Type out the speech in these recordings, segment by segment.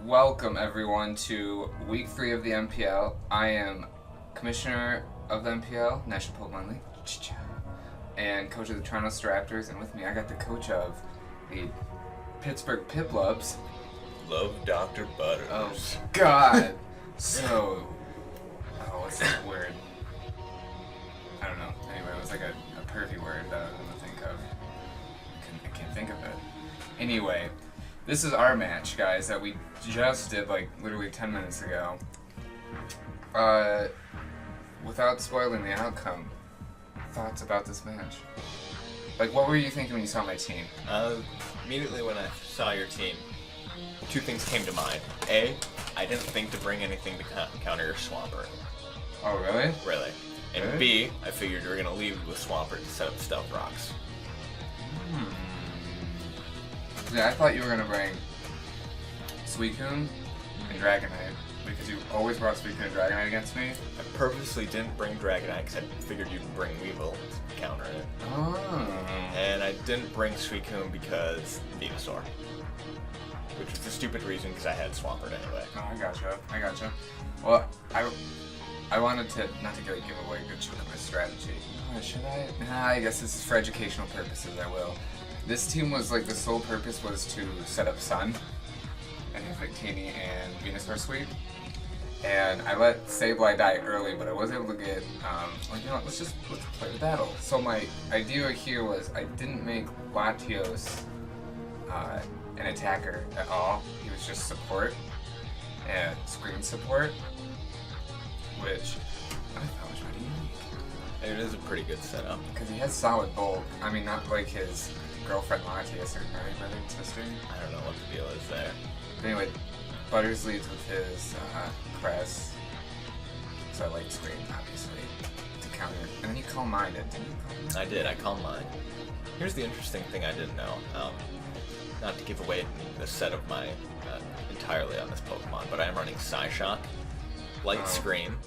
Welcome everyone to week 3 of the NPL. I am commissioner of the NPL, National Pokemon League, and coach of the Toronto Staraptors, and with me I got the coach of the Pittsburgh Piplups. Love Dr. Butters. Oh God. What's that word? I don't know. Anyway, it was like a pervy word that I was gonna think of. I can't think of it. Anyway, this is our match, guys, that we just did like literally 10 minutes ago. Without spoiling the outcome, thoughts about this match? Like, what were you thinking when you saw my team? Immediately when I saw your team, two things came to mind. A, I didn't think to bring anything to counter your Swampert. Oh, really? Really. And Really? B, I figured you were going to leave with Swampert to set up Stealth Rocks. Yeah, I thought you were gonna bring Suicune and Dragonite, because you always brought Suicune and Dragonite against me. I purposely didn't bring Dragonite because I figured you'd bring Weevil to counter it. Oh. And I didn't bring Suicune because Venusaur. Which was a stupid reason because I had Swampert anyway. Oh, I gotcha. Well, I wanted to, not to give away a good chunk of my strategy. Oh, should I? Nah, I guess this is for educational purposes, I will. This team was like, the sole purpose was to set up Sun and have Victini and Venusaur sweep. And I let Sableye die early, but I was able to get, like, you know what, let's play the battle. So my idea here was I didn't make Latios an attacker at all. He was just support and screen support, which I thought was pretty unique. It is a pretty good setup. Because he has solid bulk. I mean, not like his girlfriend Latias or brother and sister. I don't know what the deal is there. But anyway, Butters leads with his Crest. So I like Scream, obviously, to counter. And then you Calm Minded, didn't you? I did, I Calm Mind. Here's the interesting thing I didn't know. Not to give away the set of my entirely on this Pokemon, but I am running Psyshock. Light Scream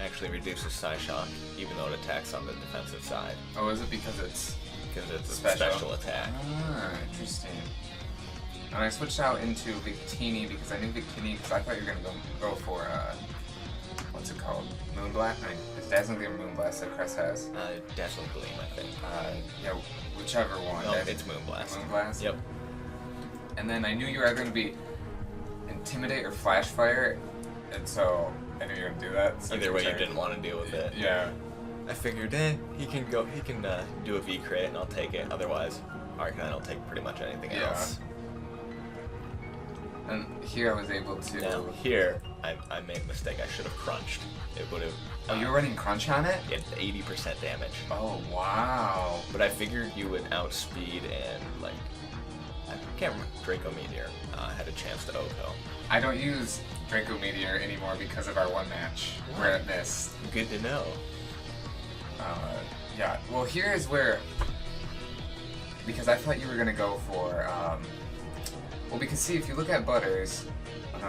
actually reduces Psyshock, even though it attacks on the defensive side. Oh, is it because it's a special attack. Ah, interesting. And I switched out into Victini because I knew Victini, because I thought you were going to go for, what's it called? Moonblast? I mean, it's Dazzling Gleam or Moonblast that Crest has. Dazzling Gleam, I think. Yeah, whichever one. No, it's Moonblast. Moonblast? Yep. And then I knew you were either going to be Intimidate or Flash Fire, and so I knew you were going to do that. So Either way, you didn't want to deal with it. Yeah. I figured, he can do a V-Crit and I'll take it. Otherwise, Arcanine will take pretty much anything else. And here I was able to... Now, here, I made a mistake. I should have crunched. It would have... Oh, you were running Crunch on it? It had 80% damage. Oh, wow. But I figured you would outspeed and, like... I can't remember. Draco Meteor had a chance to Oko. I don't use Draco Meteor anymore because of our one match where it missed. Good to know. Yeah, well, here's where, because I thought you were going to go for, well, because see, if you look at Butters, oh no,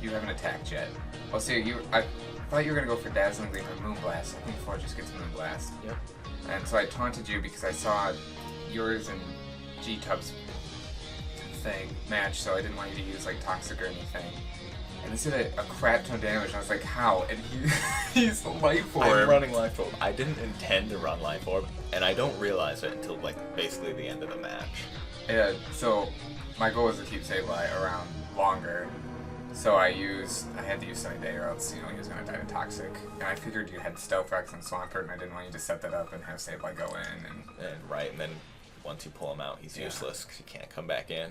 you haven't attacked yet. Oh, see, I thought you were going to go for Dazzling Gleam or Moonblast. I think Ford just gets Moonblast. Yep. And so I taunted you because I saw yours and G-Tub's thing match, so I didn't want you to use, like, Toxic or anything. And this did a crap ton of damage, and I was like, how? And he's the Life Orb. I'm running Life Orb. I didn't intend to run Life Orb, and I don't realize it until, like, basically the end of the match. Yeah, so my goal was to keep Sableye around longer. So I had to use Sunny Day, or else, he was going to die to Toxic. And I figured you had Stealth Rocks and Swampert, and I didn't want you to set that up and have Sableye go in. And then once you pull him out, he's useless, because he can't come back in.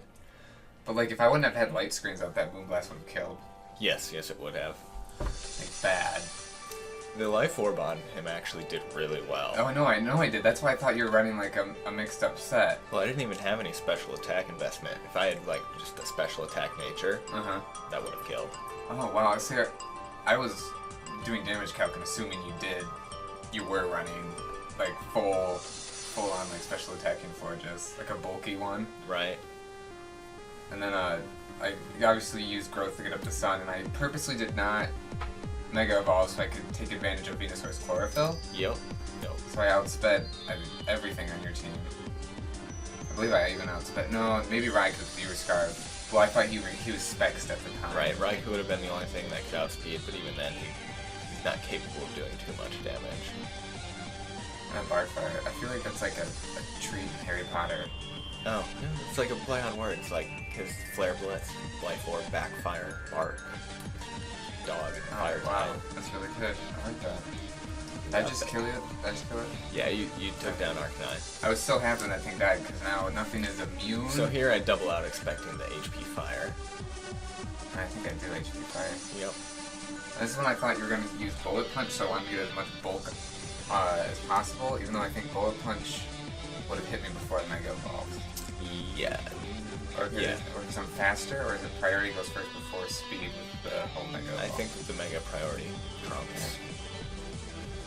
But, like, if I wouldn't have had Light Screens up, that Moonblast would have killed. Yes, it would have. Like, bad. The Life Orb on him actually did really well. Oh, I know I did. That's why I thought you were running, like, a mixed-up set. Well, I didn't even have any special attack investment. If I had, like, just a special attack nature, that would have killed. Oh, wow. See, I was doing damage calc and assuming you were running, like, full-on, like, special attacking Forges. Like a bulky one. Right. And then, I obviously used Growth to get up to Sun, and I purposely did not Mega Evolve so I could take advantage of Venusaur's Chlorophyll. Yep. So I outsped everything on your team. I believe I even outspec. No, maybe Raikou because you were Scarred. Well, I thought he was Spexed at the time. Right, Raikou would have been the only thing that could outspeed, but even then, he's not capable of doing too much damage. And Barfire. I feel like that's like a treat in Harry Potter. Oh, yeah, it's like a play on words, like his Flare Blitz, Life Orb, Backfire, Bark, Dog, and Fire Wow, Type. that's really good. I like that. Did I just kill it? Did I just kill it? Yeah, you took down Arcanine. I was so happy when that thing died because now nothing is immune. So here I double out expecting the HP Fire. I think I do HP Fire. Yep. This is when I thought you were going to use Bullet Punch, so I wanted to get as much bulk as possible, even though I think Bullet Punch would have hit me before the Mega evolved. Yeah. Or because I'm faster, or is it priority goes first before speed with the whole Mega evolve? I think the Mega priority trumps.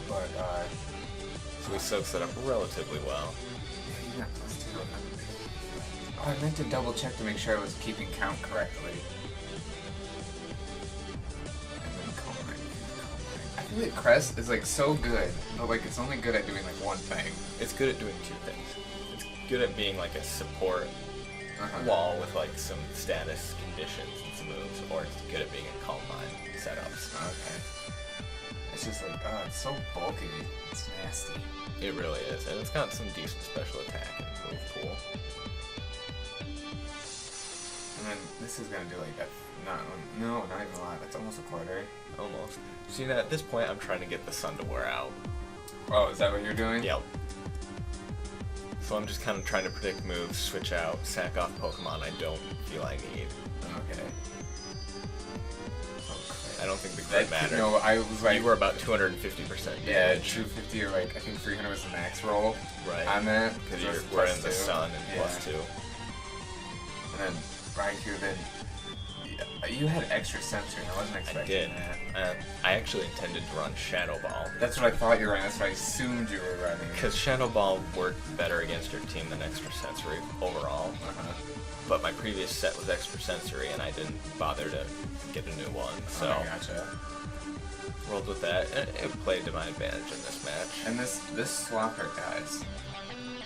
But, so he soaks it up relatively well. Yeah, plus 2. Oh, I meant to double check to make sure I was keeping count correctly. And then Calm Mind. I feel like Crest is like so good, but like it's only good at doing like one thing. It's good at doing two things. It's good at being like a support wall with like some status conditions and some moves, or it's good at being a Calm Mind setups. Okay. It's just like, oh, it's so bulky. It's nasty. It really is, and it's got some decent special attack and move pool. And then this is gonna do like not even a lot. That's almost a quarter. Almost. See, now at this point, I'm trying to get the sun to wear out. Oh, is that what you're doing? Yep. So I'm just kind of trying to predict moves, switch out, sack off Pokemon I don't feel I need. Okay. I don't think the grid mattered. No, I was like... You were about 250% damage. Yeah, 250 or like, I think 300 was the max roll. Right. On that. Because you were in the sun and plus 2. And then Raikou, then... You had extra sensory, and I wasn't expecting that. I actually intended to run Shadow Ball. That's what I thought you were running, that's what I assumed you were running. Because Shadow Ball worked better against your team than Extra Sensory overall. But my previous set was Extra Sensory, and I didn't bother to get a new one, so... Oh, gotcha. Rolled with that, and it played to my advantage in this match. And this Swampert, guys,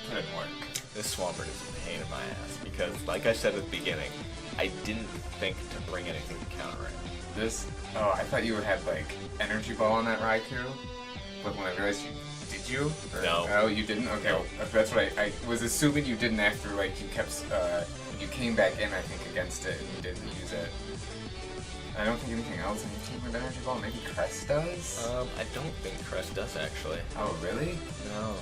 put in work. This Swampert is a pain in my ass, because, like I said at the beginning, I didn't think to bring anything to counter it. Oh, I thought you had, like, Energy Ball on that Raikou, but when I realized did you? No. Oh, you didn't? Okay, No. That's what I was assuming you didn't after, like, you kept, you came back in, I think, against it, and you didn't use it. I don't think anything else on your team with Energy Ball. Maybe Crest does? I don't think Crest does, actually. Oh, really? No. I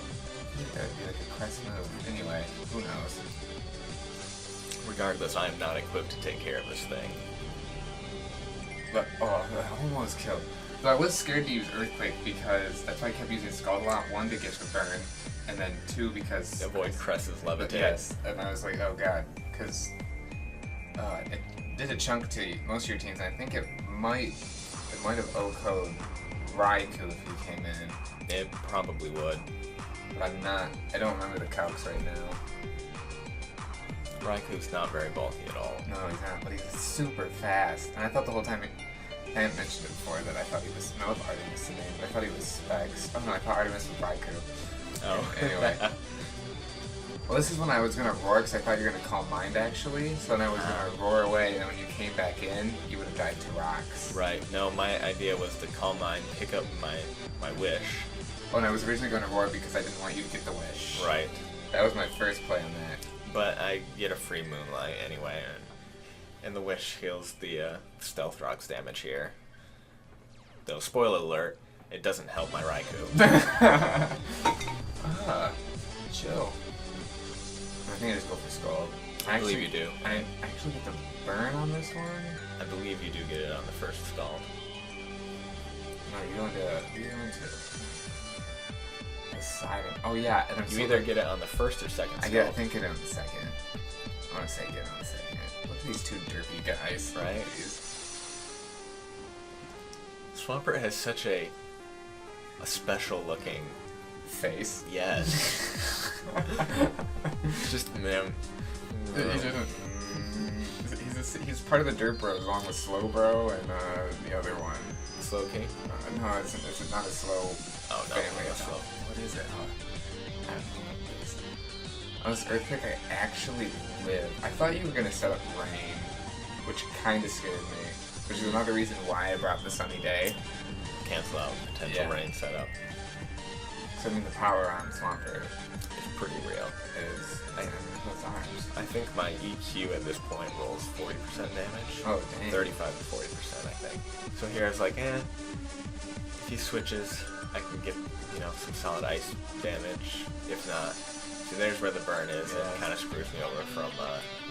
think that would be like a Crest move. Anyway, who knows? Regardless, I am not equipped to take care of this thing. But, oh, I almost killed. But I was scared to use Earthquake because that's why I kept using Scald a lot. 1, to get the burn, and then 2, because... Avoid Crest's levitate. Yes, and I was like, oh god, because it did a chunk to most of your teams, and I think it might have O-code Raikou if you came in. It probably would. But I don't remember the calcs right now. Raikou's not very bulky at all. No, he's not, but he's super fast. And I thought the whole time, I hadn't mentioned it before, that I thought he was, no, Artemis the name, but I thought he was Specs. Oh no, I thought Artemis was Raikou. Oh. Anyway. Well, this is when I was going to roar, because I thought you were going to Calm Mind, actually. So then I was going to roar away, and then when you came back in, you would have died to rocks. Right. No, my idea was to Calm Mind, pick up my wish. Oh, and I was originally going to roar because I didn't want you to get the wish. Right. That was my first play on that. But I get a free Moonlight anyway, and the wish heals the Stealth Rock's damage here. Though, spoiler alert, it doesn't help my Raikou. Chill. I think I just go for Scald. I believe you do. I actually get the burn on this one? I believe you do get it on the first Scald. No, you go into the side. Oh yeah, and you either get it on the first or second Scald. I think it on the second. I want to say get it on the second. Look at these two derpy guys. Right? Swampert has such a special looking face. Yes. Just man. He's part of the Dirt Bros along with Slow Bro and the other one. Slow King? No, it's not a slow family. What is it? I don't know what it is. On this Earthquake, I actually live. I thought you were going to set up Rain, which kind of scared me, which is another reason why I brought the Sunny Day. Cancel out potential rain setup. So I mean, the power on Swampert is pretty real. Is those arms. I think my EQ at this point rolls 40% damage. Oh, dang. 35 to 40%, I think. So here I was like, if he switches, I can get, some solid ice damage. If not, see, there's where the burn is. Yeah. It kind of screws me over from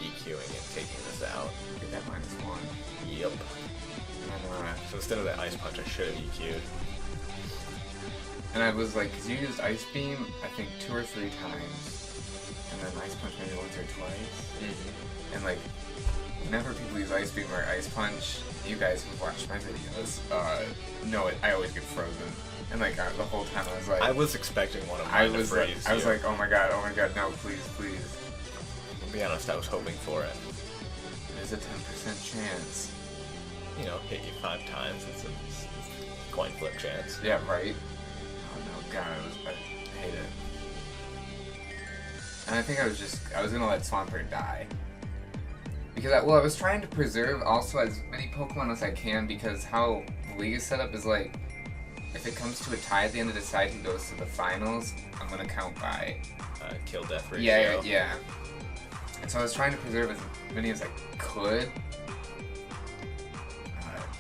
EQing and taking this out. Get that -1. Yep. So instead of that ice punch, I should have EQ'd. And I was like, because you used Ice Beam, I think 2 or 3 times, and then Ice Punch maybe once or twice. Mm-hmm. And like, whenever people use Ice Beam or Ice Punch, you guys who've watched my videos know it. I always get frozen. And like the whole time I was like, I was expecting one of mine to freeze. I was like, oh my god, no, please, please. To be honest, I was hoping for it. There's a 10% chance. Hit you 5 times. It's a coin flip chance. Yeah, right. Oh no, god, I hate it. And I think I was gonna let Swampert die. Because I was trying to preserve also as many Pokemon as I can, because how the league is set up is like, if it comes to a tie at the end of the side who goes to the finals, I'm gonna count by kill death ratio. Yeah. And so I was trying to preserve as many as I could.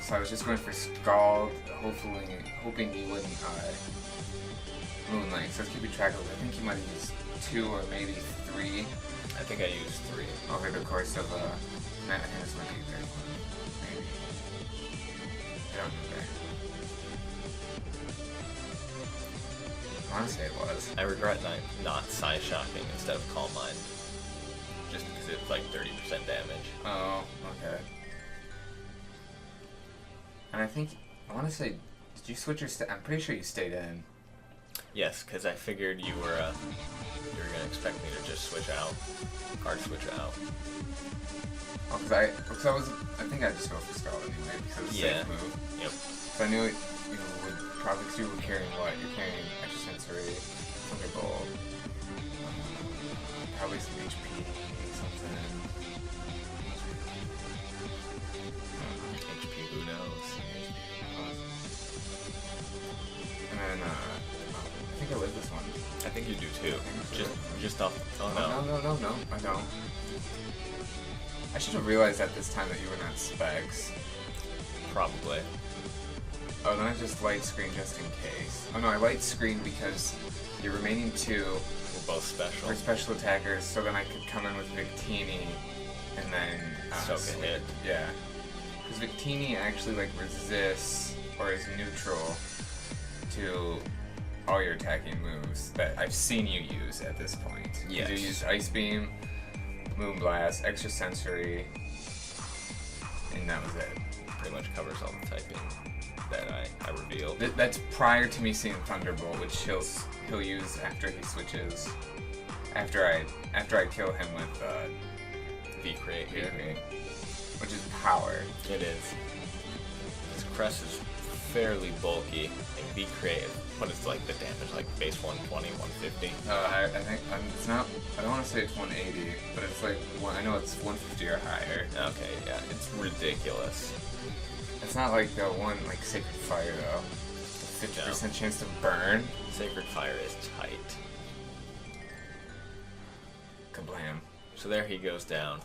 So I was just going for Scald, hoping he wouldn't Moonlight. So I was keeping track of it. I think he might have used 2 or maybe 3. I think I used 3. Over the course of I think this might be 3rd one. Maybe. I don't remember. I want to say it was. I regret not Psy-Shocking instead of Calm Mind. Just because it's like 30% damage. Oh, okay. And I want to say, did you switch your I'm pretty sure you stayed in. Yes, because I figured you were going to expect me to just switch out. Hard switch out. Oh, because I think I'd just go for Scald anyway, because it's a safe move. Yep. So I knew it, would probably, because you were carrying what? You're carrying Extrasensory, Thunderbolt, probably some HP, something. HP, who knows? And then, I think I live this one. I think you do too. Just off. Oh no. No, I don't. I should have realized at this time that you were not Specs. Probably. Oh, then I just light screen just in case. Oh no, I light screen because your remaining 2 were both special. Were special attackers, so then I could come in with Victini and then soak a hit. Yeah. Because Victini actually like resists or is neutral to all your attacking moves that I've seen you use at this point. Yes. You used Ice Beam, Moonblast, Extrasensory, and that was it. Pretty much covers all the typing that I revealed. That's prior to me seeing Thunderbolt, which he'll use after he switches. After I kill him with V-Create, which is power. It is. His crest is fairly bulky, and V-Create, what is like the damage, like base 120, 150? I think it's not. I don't want to say it's 180, but it's like I know it's 150 or higher. Okay, yeah, it's ridiculous. It's not like the one like Sacred Fire though. 50% chance to burn. Sacred Fire is tight. Kablam. So there he goes down.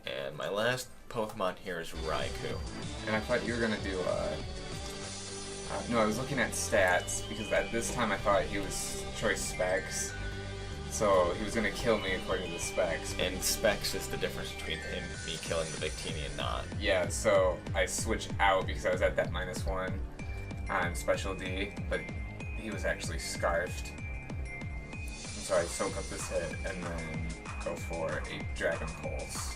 And my last Pokemon here is Raikou. And I thought you were gonna do no, I was looking at stats because at this time I thought he was choice Specs. So he was gonna kill me according to the specs. And specs is the difference between me killing the Victini and not. Yeah, so I switched out because I was at that -1 on Special D, but he was actually Scarfed. And so I soak up this hit and then go for a Dragon Pulse.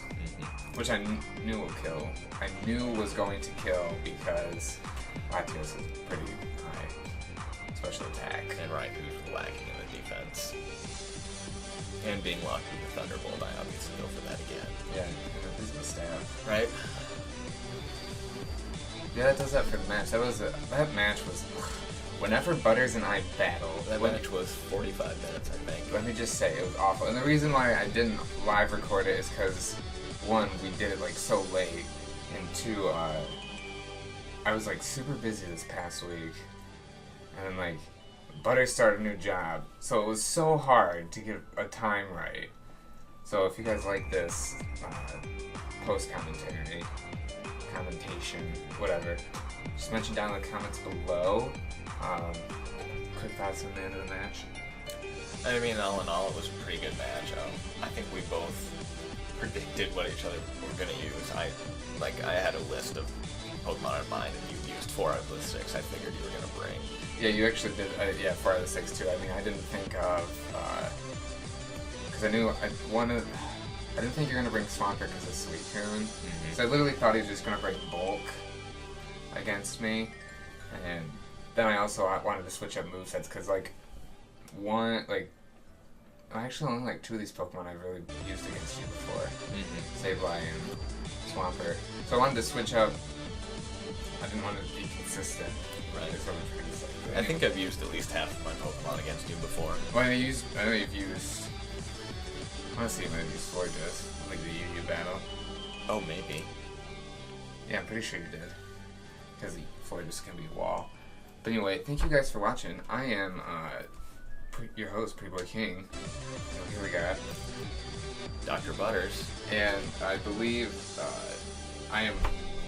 Which I knew will kill. I knew was going to kill because Latios is pretty high special attack. And Raikou's lacking in the defense. And being locked with the Thunderbolt, I obviously go for that again. Yeah, and a Visible Stab. Right? Yeah, that does that for the match. That match was whenever Butters and I battled, That match was 45 minutes, I think. let me just say, it was awful. And the reason why I didn't live record it is because, one, we did it like so late, and two, I was like super busy this past week, and then like Butters started a new job, so it was so hard to get a time right. So if you guys like this post commentary, commentation, whatever, just mention down in the comments below. Quick thoughts on the end of the match. I mean, all in all, it was a pretty good match. I think we both predicted what each other were gonna use. I had a list of Pokemon in mind, and you used 4 out of the 6 I figured you were gonna bring. Yeah, you actually did. 4 out of the 6 too. I mean, I didn't think of because I knew I didn't think you're gonna bring Swampert because of Suicune. Mm-hmm. So I literally thought he was just gonna bring Bulk against me, and then I also wanted to switch up movesets because actually only like 2 of these Pokemon I've really used against you before. Mm-hmm. Sableye and Swampert. So I wanted to switch up. I didn't want to be consistent. Right. Is what I'm trying to say. But I think I've used at least half of my Pokemon against you before. Well, I know you've used. I want to see if I've used Forges, like the Yu battle. Oh, maybe. Yeah, I'm pretty sure you did. Because the Forges can be wall. But anyway, thank you guys for watching. I am your host, Pretty Boy King. And here we got Dr. Butters. And I believe I am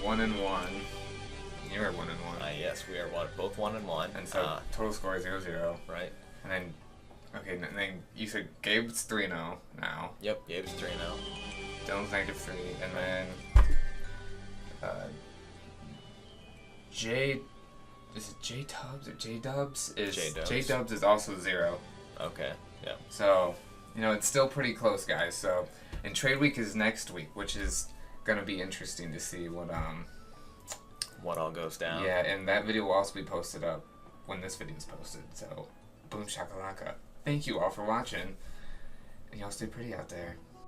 1-1. You're 1-1. Yes, we are both 1-1. And so total score is 0-0. Right. And then, okay, and then you said Gabe's 3-0 now. Yep, Gabe's 3-0. Dylan's -3. And then is it J-Dubs or J-Dubs? J-Dubs is also 0. Okay, yeah. So, it's still pretty close, guys. So, and Trade Week is next week, which is gonna be interesting to see what all goes down. Yeah, and that video will also be posted up when this video is posted. So, boom shakalaka. Thank you all for watching, and y'all stay pretty out there.